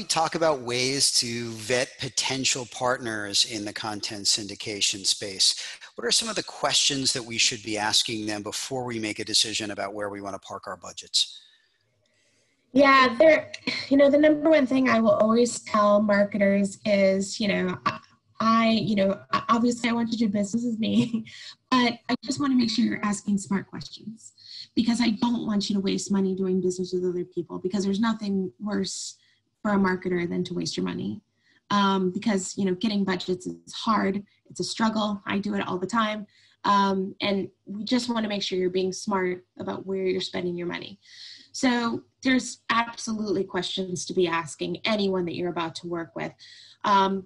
we talk about ways to vet potential partners in the content syndication space. What are some of the questions that we should be asking them before we make a decision about where we want to park our budgets? Yeah, the number one thing I will always tell marketers is, obviously I want to do business with me, but I just want to make sure you're asking smart questions, because I don't want you to waste money doing business with other people, because there's nothing worse for a marketer than to waste your money. Because, getting budgets is hard. It's a struggle. I do it all the time. And we just want to make sure you're being smart about where you're spending your money. So there's absolutely questions to be asking anyone that you're about to work with.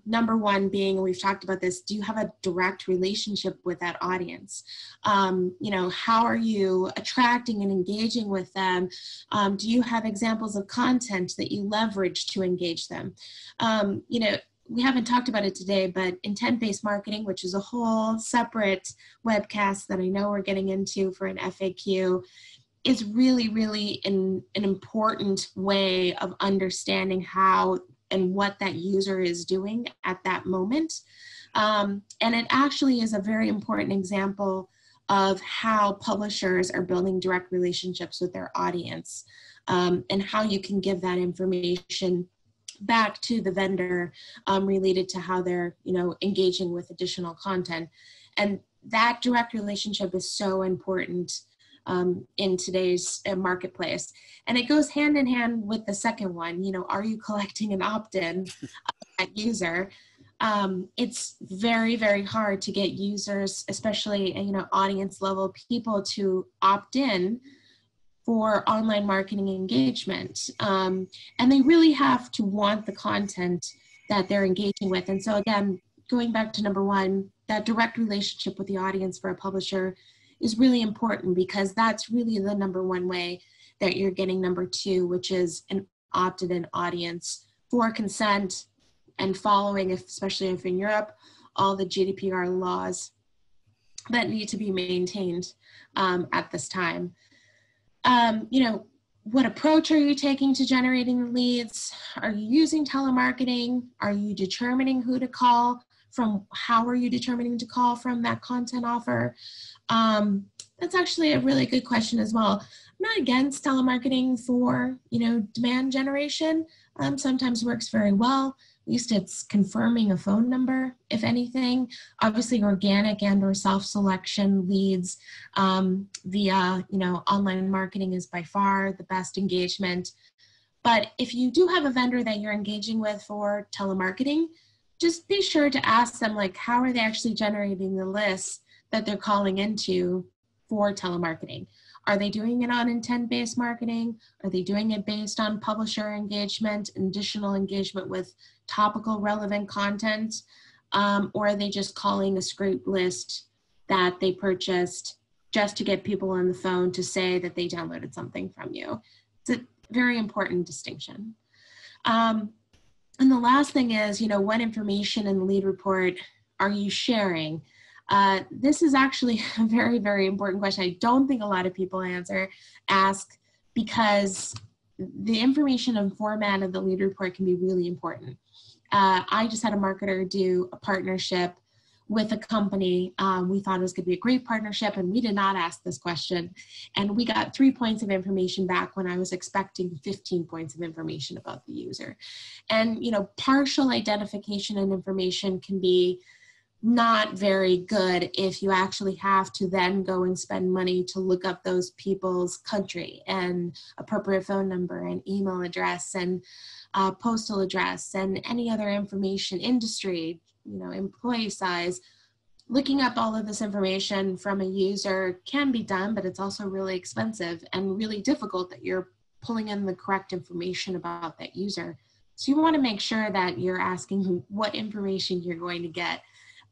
Number one being, we've talked about this, do you have a direct relationship with that audience? How are you attracting and engaging with them? Do you have examples of content that you leverage to engage them? We haven't talked about it today, but intent-based marketing, which is a whole separate webcast that I know we're getting into for an FAQ, is really, really an important way of understanding how and what that user is doing at that moment. And it actually is a very important example of how publishers are building direct relationships with their audience, and how you can give that information back to the vendor related to how they're, engaging with additional content. And that direct relationship is so important in today's marketplace. And it goes hand in hand with the second one, are you collecting an opt-in of that user? It's very, very hard to get users, especially, audience level people, to opt in for online marketing engagement. And they really have to want the content that they're engaging with. And so again, going back to number one, that direct relationship with the audience for a publisher is really important, because that's really the number one way that you're getting number two, which is an opted-in audience for consent and following, especially if in Europe, all the GDPR laws that need to be maintained at this time. What approach are you taking to generating leads? Are you using telemarketing? Are you determining who to call from? How are you determining to call from that content offer? That's actually a really good question as well. I'm not against telemarketing for, demand generation. Sometimes works very well. At least it's confirming a phone number, if anything. Obviously, organic and or self-selection leads via, online marketing is by far the best engagement. But if you do have a vendor that you're engaging with for telemarketing, just be sure to ask them, how are they actually generating the lists that they're calling into for telemarketing? Are they doing it on intent-based marketing? Are they doing it based on publisher engagement, additional engagement with topical relevant content? Or are they just calling a scrape list that they purchased just to get people on the phone to say that they downloaded something from you? It's a very important distinction. And the last thing is, what information in the lead report are you sharing? This is actually a very, very important question. I don't think a lot of people ask, because the information and format of the lead report can be really important. I just had a marketer do a partnership with a company. We thought it was going to be a great partnership, and we did not ask this question. And we got 3 points of information back when I was expecting 15 points of information about the user. And, partial identification and information can be not very good if you actually have to then go and spend money to look up those people's country and appropriate phone number and email address and postal address and any other information, industry, employee size. Looking up all of this information from a user can be done, but it's also really expensive and really difficult that you're pulling in the correct information about that user. So you want to make sure that you're asking what information you're going to get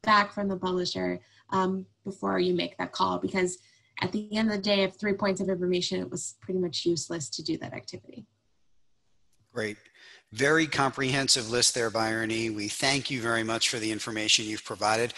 back from the publisher before you make that call, because at the end of the day, if 3 points of information, it was pretty much useless to do that activity. Great. Very comprehensive list there, Bryony. We thank you very much for the information you've provided.